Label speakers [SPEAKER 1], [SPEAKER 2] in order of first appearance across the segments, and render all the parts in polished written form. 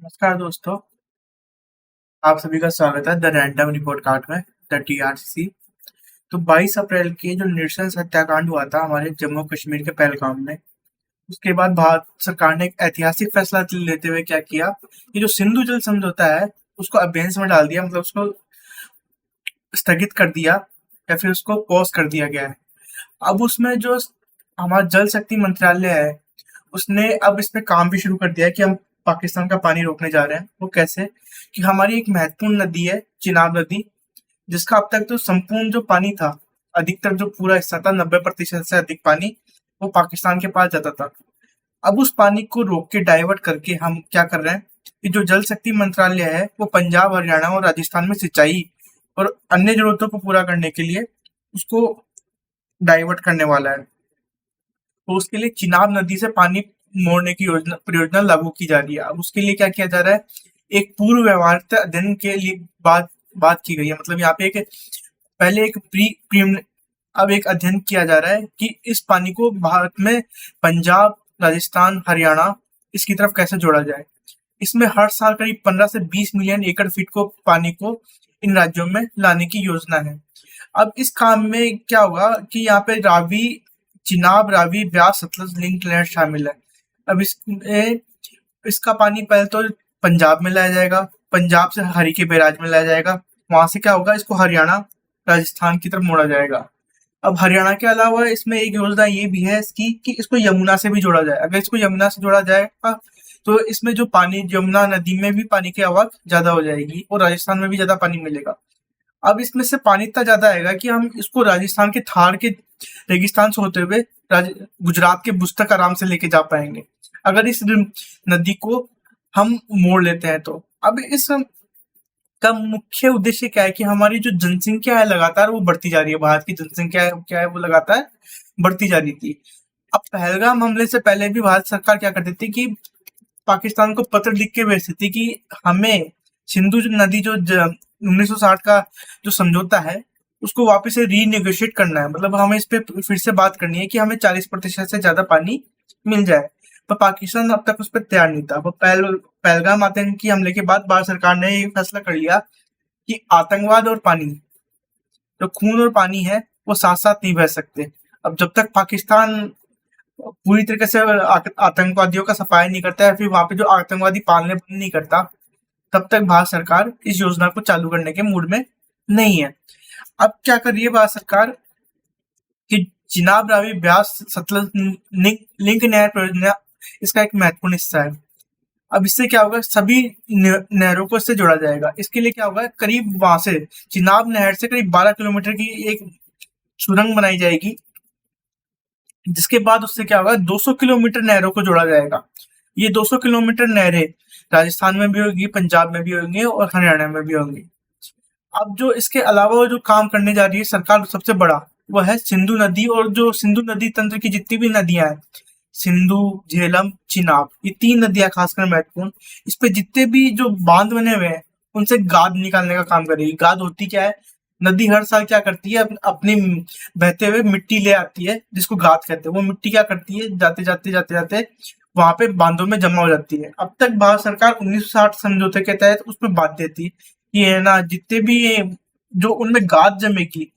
[SPEAKER 1] नमस्कार दोस्तों, आप सभी का स्वागत है द रैंडम रिपोर्ट कार्ड में द टीआरसी। तो 22 अप्रैल के जो नृशंस हत्याकांड हुआ था हमारे जम्मू कश्मीर के पहलगाम में, उसके बाद भारत सरकार ने एक ऐतिहासिक फैसला लेते हुए क्या किया कि जो सिंधु जल समझौता है उसको अभ्यास में डाल दिया, मतलब उसको स्थगित कर दिया या फिर उसको पॉज कर दिया गया है। अब उसमें जो हमारा जल शक्ति मंत्रालय है उसने अब इस पे काम भी शुरू कर दिया है कि हम पाकिस्तान का पानी रोकने जा रहे हैं। वो कैसे कि हमारी एक महत्वपूर्ण नदी है चिनाब नदी, जिसका अब तक तो संपूर्ण जो पानी था, अधिकतर जो पूरा हिस्सा था 90% से अधिक पानी वो पाकिस्तान के पास जाता था। अब उस पानी को रोक के डाइवर्ट करके हम क्या कर रहे हैं कि जो जल शक्ति मंत्रालय है वो पंजाब, हरियाणा और राजस्थान में सिंचाई और अन्य जरूरतों को पूरा करने के लिए उसको डाइवर्ट करने वाला है। तो उसके लिए चिनाब नदी से पानी मोड़ने की योजना परियोजना लागू की जा रही है। अब उसके लिए क्या किया जा रहा है, एक पूर्व व्यवहार्यता अध्ययन के लिए बात की गई है। मतलब यहाँ पे एक पहले एक अब एक अध्ययन किया जा रहा है कि इस पानी को भारत में पंजाब, राजस्थान, हरियाणा इसकी तरफ कैसे जोड़ा जाए। इसमें हर साल करीब 15 से 20 मिलियन एकड़ फीट को पानी को इन राज्यों में लाने की योजना है। अब इस काम में क्या होगा कि यहाँ पे चिनाब, रावी, ब्यास, सतलज लिंक नहर शामिल है। अब इसमें इसका पानी पहले तो पंजाब में लाया जाएगा, पंजाब से हरी के बैराज में लाया जाएगा, वहां से क्या होगा इसको हरियाणा, राजस्थान की तरफ मोड़ा जाएगा। अब हरियाणा के अलावा इसमें एक योजना ये भी है इसकी कि इसको यमुना से भी जोड़ा जाए। अगर इसको यमुना से जोड़ा जाएगा तो इसमें जो पानी यमुना नदी में भी पानी की आवक ज्यादा हो जाएगी और राजस्थान में भी ज्यादा पानी मिलेगा। अब इसमें से पानी इतना ज्यादा आएगा कि हम इसको राजस्थान के थार के रेगिस्तान से होते हुए गुजरात के बुज तक आराम से लेके जा पाएंगे, अगर इस नदी को हम मोड़ लेते हैं तो। अब इस का मुख्य उद्देश्य क्या है कि हमारी जो जनसंख्या है लगातार वो बढ़ती जा रही है। भारत की जनसंख्या है क्या है वो लगातार बढ़ती जा रही थी। अब पहलगाम हमले से पहले भी भारत सरकार क्या करती थी कि पाकिस्तान को पत्र लिख के भेजती थी कि हमें सिंधु नदी जो 1960 का जो समझौता है उसको वापस से रीनेगोशिएट करना है। मतलब हमें इस पे फिर से बात करनी है कि हमें 40% से ज्यादा पानी मिल जाए, पर पाकिस्तान अब तक उस पर तैयार नहीं था। पहलगाम आतंकी हमले के बाद भारत सरकार ने ये फैसला कर लिया कि आतंकवाद और पानी, जो खून और पानी है वो साथ साथ नहीं बह सकते। अब जब तक पाकिस्तान पूरी तरीके से आतंकवादियों का सफाया नहीं करता है, फिर वहां पे जो आतंकवादी पालने बंद नहीं करता, तब तक भारत सरकार इस योजना को चालू करने के मूड में नहीं है। अब क्या कर रही है भारत सरकार कि चिनाब, रावी, ब्यास, सतलज लिंक नहर परियोजना इसका एक महत्वपूर्ण हिस्सा है। अब इससे क्या होगा, सभी नहरों को इससे जोड़ा जाएगा। इसके लिए क्या होगा, करीब वहां से चिनाब नहर से करीब 12 किलोमीटर की एक सुरंग बनाई जाएगी, जिसके बाद उससे क्या होगा 200 किलोमीटर नहरों को जोड़ा जाएगा। ये 200 किलोमीटर नहरें राजस्थान में भी होगी, पंजाब में भी होंगी और हरियाणा में भी होंगी। अब जो इसके अलावा जो काम करने जा रही है सरकार सबसे बड़ा, वो है सिंधु नदी। और जो सिंधु नदी तंत्र की जितनी भी नदियां हैं, सिंधु, झेलम, चिनाब, ये 3 नदियां खासकर महत्वपूर्ण, इस पे जितने भी जो बांध बने हुए हैं उनसे गाद निकालने का काम करेगी। गाद होती क्या है, नदी हर साल क्या करती है, अपनी बहते हुए मिट्टी ले आती है जिसको गाद कहते हैं। वो मिट्टी क्या करती है, जाते जाते जाते जाते वहां पे बांधों में जमा हो जाती है। अब तक भारत सरकार 1960 समझौते के तहत उसमें बांध देती है कि है ना, जितने भी जो उनमें गाद जमेगी,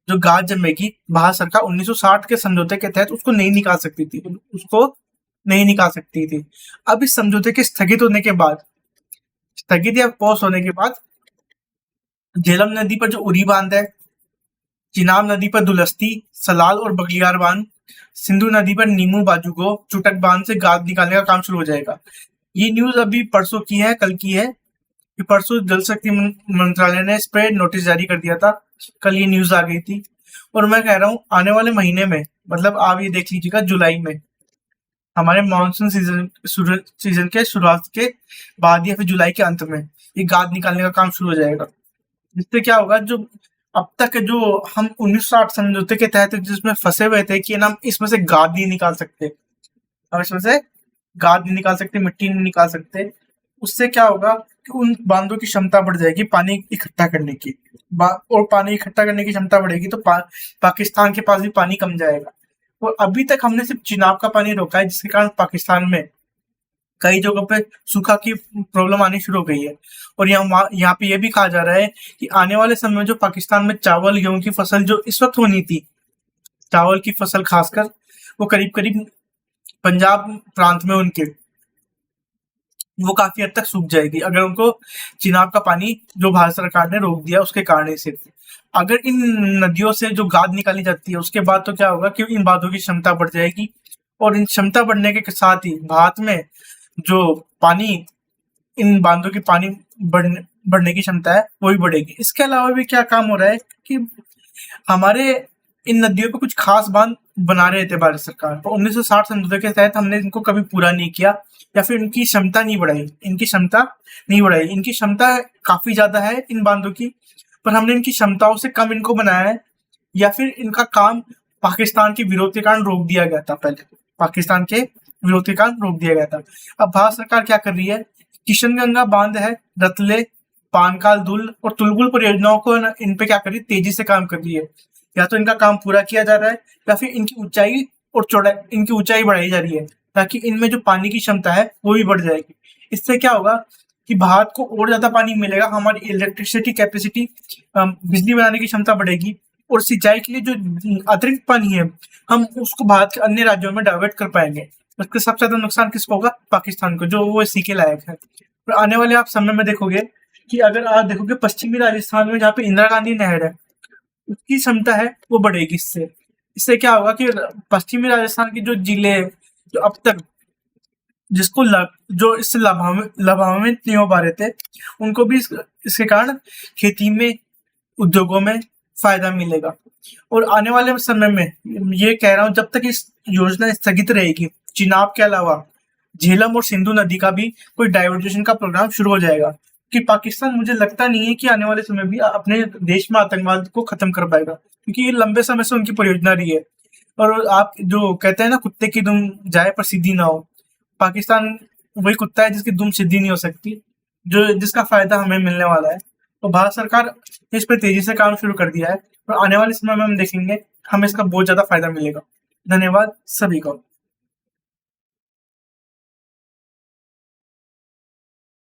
[SPEAKER 1] भारत सरकार 1960 के समझौते के तहत उसको नहीं निकाल सकती थी, उसको नहीं निकाल सकती थी। अब इस समझौते के स्थगित या पॉज होने के बाद झेलम नदी पर जो उरी बांध है, चिनाब नदी पर दुलस्ती, सलाल और बगलियार बांध, सिंधु नदी पर नीमू बाजूगो, चुटक बांध से गाद निकालने का काम शुरू हो जाएगा। ये न्यूज अभी परसों की है, कल की है कि परसों जल शक्ति मंत्रालय ने इस पे नोटिस जारी कर दिया था। कल ये न्यूज आ गई थी और मैं कह रहा हूँ आने वाले महीने में, मतलब आप ये देख लीजिएगा जुलाई में, हमारे मानसून सीजन के शुरुआत के बाद या फिर जुलाई के अंत में ये गाद निकालने का काम शुरू हो जाएगा। जिससे क्या होगा, जो अब तक जो हम 1960 समझौते के तहत जिसमें फंसे हुए थे कि ना इसमें से गाद नहीं निकाल सकते, हम इसमें से गाद नहीं निकाल सकते, मिट्टी नहीं निकाल सकते, उससे क्या होगा कि उन बांधों की क्षमता बढ़ जाएगी पानी इकट्ठा करने की। और पानी इकट्ठा करने की क्षमता बढ़ेगी तो पाकिस्तान के पास भी पानी कम जाएगा। और अभी तक हमने सिर्फ चिनाब का पानी रोका है, जिसके कारण पाकिस्तान में कई जगहों पे सूखा की प्रॉब्लम आनी शुरू हो गई है। और यहाँ पे ये भी कहा जा रहा है कि आने वाले समय में जो पाकिस्तान में चावल गेहूं की फसल जो इस वक्त होनी थी, चावल की फसल खासकर, वो करीब करीब पंजाब प्रांत में उनके, वो काफी हद तक सूख जाएगी अगर उनको चिनाब का पानी जो भारत सरकार ने रोक दिया उसके कारण से। अगर इन नदियों से जो गाद निकाली जाती है उसके बाद तो क्या होगा कि इन बांधों की क्षमता बढ़ जाएगी, और इन क्षमता बढ़ने के साथ ही भारत में जो पानी, इन बांधों की पानी बढ़ने बढ़ने की क्षमता है वो भी बढ़ेगी। इसके अलावा भी क्या काम हो रहा है कि हमारे इन नदियों पे कुछ खास बांध बना रहे थे भारत सरकार, तो 1960 समझौते के तहत हमने इनको कभी पूरा नहीं किया, या फिर इनकी क्षमता नहीं बढ़ाई, इनकी क्षमता काफी ज्यादा है इन बांधों की, पर हमने इनकी क्षमताओं से कम इनको बनाया है, या फिर इनका काम पाकिस्तान के विरोध के कारण रोक दिया गया था। पहले पाकिस्तान के विरोध के कारण रोक दिया गया था। अब भारत सरकार क्या कर रही है, किशनगंगा बांध है, रतले, पानकाल दुल और तुलगुल परियोजनाओं को इन पे क्या कर रही है, तेजी से काम कर रही है। या तो इनका काम पूरा किया जा रहा है, या फिर इनकी ऊंचाई और चौड़ाई, इनकी ऊंचाई बढ़ाई जा रही है, ताकि इनमें जो पानी की क्षमता है वो भी बढ़ जाएगी। इससे क्या होगा कि भारत को और ज्यादा पानी मिलेगा, हमारी इलेक्ट्रिसिटी कैपेसिटी, बिजली बनाने की क्षमता बढ़ेगी, और सिंचाई के लिए जो अतिरिक्त पानी है हम उसको भारत के अन्य राज्यों में डाइवर्ट कर पाएंगे। उसके सबसे ज्यादा नुकसान किसको होगा, पाकिस्तान को, जो वो इसी के लायक है। और आने वाले आप समय में देखोगे कि अगर आप देखोगे पश्चिमी राजस्थान में जहाँ पे इंदिरा गांधी नहर है, उसकी क्षमता है वो बढ़ेगी। इससे क्या होगा कि पश्चिमी राजस्थान के जो जिले जो अब तक जिसको जो इससे लाभान्वित नहीं हो पा रहे थे, उनको भी इसके कारण खेती में, उद्योगों में फायदा मिलेगा। और आने वाले समय में ये कह रहा हूँ, जब तक इस योजना स्थगित रहेगी, चिनाब के अलावा झेलम और सिंधु नदी का भी कोई डाइवर्जेशन का प्रोग्राम शुरू हो जाएगा, कि पाकिस्तान मुझे लगता नहीं है कि आने वाले समय भी अपने देश में आतंकवाद को खत्म कर पाएगा, क्योंकि ये लंबे समय से उनकी परियोजना रही है। और आप जो कहते हैं ना, कुत्ते की दुम जाए पर सीधी ना हो, पाकिस्तान वही कुत्ता है जिसकी दुम सीधी नहीं हो सकती, जो जिसका फायदा हमें मिलने वाला है। तो भारत सरकार ने इस पर तेजी से काम शुरू कर दिया है, और आने वाले समय में हम देखेंगे हमें इसका बहुत ज्यादा फायदा मिलेगा। धन्यवाद सभी को।